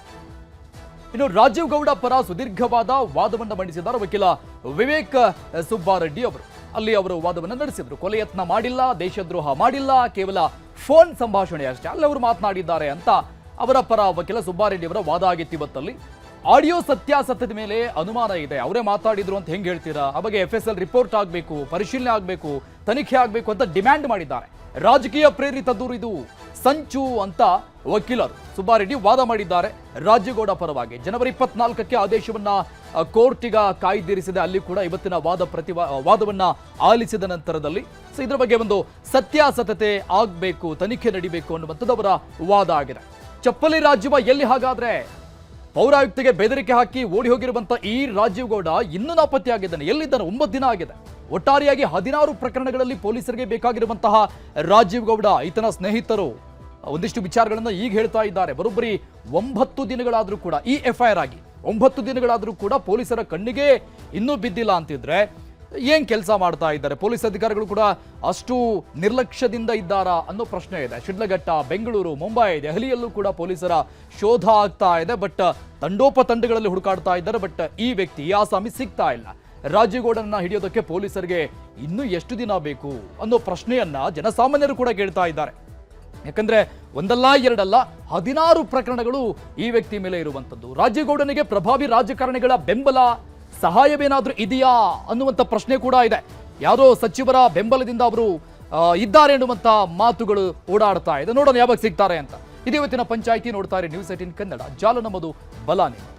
ಇನ್ನು ರಾಜೀವ್ ಗೌಡ ಪರ ಸುದೀರ್ಘವಾದ ವಾದವನ್ನು ಮಂಡಿಸಿದ್ದಾರೆ ವಕೀಲ ವಿವೇಕ್ ಸುಬ್ಬಾರೆಡ್ಡಿ ಅವರು. ಅಲ್ಲಿ ಅವರು ವಾದವನ್ನು ನಡೆಸಿದ್ರು. ಕೊಲೆ ಯತ್ನ ಮಾಡಿಲ್ಲ, ದೇಶದ್ರೋಹ ಮಾಡಿಲ್ಲ, ಕೇವಲ ಫೋನ್ ಸಂಭಾಷಣೆ ಅಷ್ಟೇ ಅಲ್ಲಿ ಅವರು ಮಾತನಾಡಿದ್ದಾರೆ ಅಂತ ಅವರ ಪರ ವಕೀಲ ಸುಬ್ಬಾರೆಡ್ಡಿ ಅವರ ವಾದ ಆಗಿತ್ತು ಇವತ್ತಲ್ಲಿ. ಆಡಿಯೋ ಸತ್ಯಾಸತ್ಯದ ಮೇಲೆ ಅನುಮಾನ ಇದೆ, ಅವರೇ ಮಾತಾಡಿದ್ರು ಅಂತ ಹೆಂಗೆ ಹೇಳ್ತೀರಾ? ಆ ಬಗ್ಗೆ FSL ರಿಪೋರ್ಟ್ ಆಗಬೇಕು, ಪರಿಶೀಲನೆ ಆಗಬೇಕು, ತನಿಖೆ ಆಗಬೇಕು ಅಂತ ಡಿಮ್ಯಾಂಡ್ ಮಾಡಿದ್ದಾರೆ. ರಾಜಕೀಯ ಪ್ರೇರಿತ ದೂರು ಇದು, ಸಂಚು ಅಂತ ವಕೀಲರು ಸುಬ್ಬಾರೆಡ್ಡಿ ವಾದ ಮಾಡಿದ್ದಾರೆ ರಾಜೀವ್ಗೌಡ ಪರವಾಗಿ. ಜನವರಿ 24ಕ್ಕೆ ಆದೇಶವನ್ನ ಕೋರ್ಟಿಗ ಕಾಯ್ದಿರಿಸಿದೆ. ಅಲ್ಲಿ ಕೂಡ ಇವತ್ತಿನ ವಾದವನ್ನ ಆಲಿಸಿದ ನಂತರದಲ್ಲಿ ಇದರ ಬಗ್ಗೆ ಒಂದು ಸತ್ಯಾಸತ್ಯತೆ ಆಗಬೇಕು, ತನಿಖೆ ನಡಿಬೇಕು ಅನ್ನುವಂಥದ್ದು ಅವರ ವಾದ ಆಗಿದೆ. ಚಪ್ಪಲಿ ರಾಜೀವ ಎಲ್ಲಿ? ಹಾಗಾದ್ರೆ ಪೌರಾಯುಕ್ತಿಗೆ ಬೆದರಿಕೆ ಹಾಕಿ ಓಡಿ ಹೋಗಿರುವಂತ ಈ ರಾಜೀವ್ ಗೌಡ ಇನ್ನೂ ನಾಪತ್ತೆಯಾಗಿದ್ದಾನೆ. ಎಲ್ಲಿದ್ದಾನೆ? 9 ದಿನ ಆಗಿದೆ. ಒಟ್ಟಾರೆಯಾಗಿ 16 ಪ್ರಕರಣಗಳಲ್ಲಿ ಪೊಲೀಸರಿಗೆ ಬೇಕಾಗಿರುವಂತಹ ರಾಜೀವ್ ಗೌಡ, ಈತನ ಸ್ನೇಹಿತರು ಒಂದಿಷ್ಟು ವಿಚಾರಗಳನ್ನ ಈಗ ಹೇಳ್ತಾ ಇದ್ದಾರೆ. ಬರೋಬ್ಬರಿ 9 ದಿನಗಳಾದ್ರೂ ಕೂಡ ಈ ಎಫ್ಐಆರ್ ಆಗಿ 9 ದಿನಗಳಾದ್ರೂ ಕೂಡ ಪೊಲೀಸರ ಕಣ್ಣಿಗೆ ಇನ್ನೂ ಬಿದ್ದಿಲ್ಲ ಅಂತಿದ್ರೆ ಏನ್ ಕೆಲಸ ಮಾಡ್ತಾ ಇದ್ದಾರೆ ಪೊಲೀಸ್ ಅಧಿಕಾರಿಗಳು? ಕೂಡ ಅಷ್ಟು ನಿರ್ಲಕ್ಷ್ಯದಿಂದ ಇದ್ದಾರಾ ಅನ್ನೋ ಪ್ರಶ್ನೆ ಇದೆ. ಶಿಡ್ಲಘಟ್ಟ, ಬೆಂಗಳೂರು, ಮುಂಬೈ, ದೆಹಲಿಯಲ್ಲೂ ಕೂಡ ಪೊಲೀಸರ ಶೋಧ ಆಗ್ತಾ ಇದೆ. ಬಟ್ ತಂಡೋಪತಂಡಗಳಲ್ಲಿ ಹುಡುಕಾಡ್ತಾ ಇದ್ದಾರೆ. ಬಟ್ ಈ ವ್ಯಕ್ತಿ, ಈ ಆಸಾಮಿ ಸಿಗ್ತಾ ಇಲ್ಲ. ರಾಜೀವ್ ಗೌಡನನ್ನ ಹಿಡಿಯೋದಕ್ಕೆ ಪೊಲೀಸರಿಗೆ ಇನ್ನೂ ಎಷ್ಟು ದಿನ ಬೇಕು ಅನ್ನೋ ಪ್ರಶ್ನೆಯನ್ನ ಜನಸಾಮಾನ್ಯರು ಕೂಡ ಕೇಳ್ತಾ ಇದ್ದಾರೆ. ಯಾಕಂದ್ರೆ ಒಂದಲ್ಲ ಎರಡಲ್ಲ 16 ಪ್ರಕರಣಗಳು ಈ ವ್ಯಕ್ತಿ ಮೇಲೆ ಇರುವಂತದ್ದು. ರಾಜೀವ್ ಗೌಡನಿಗೆ ಪ್ರಭಾವಿ ರಾಜಕಾರಣಿಗಳ ಬೆಂಬಲ, ಸಹಾಯವೇನಾದ್ರೂ ಇದೆಯಾ ಅನ್ನುವಂಥ ಪ್ರಶ್ನೆ ಕೂಡ ಇದೆ. ಯಾರೋ ಸಚಿವರ ಬೆಂಬಲದಿಂದ ಅವರು ಇದ್ದಾರೆ ಎನ್ನುವಂತ ಮಾತುಗಳು ಓಡಾಡ್ತಾ ಇದೆ. ನೋಡೋಣ ಯಾವಾಗ ಸಿಗ್ತಾರೆ ಅಂತ. ಇದು ಇವತ್ತಿನ ಪಂಚಾಯಿತಿ. ನೋಡ್ತಾ ಇರಿ ನ್ಯೂಸ್ 18 ಕನ್ನಡ. ಜಾಲ ನಮ್ಮದು, ಬಲ ನಿಮ್ಮದು.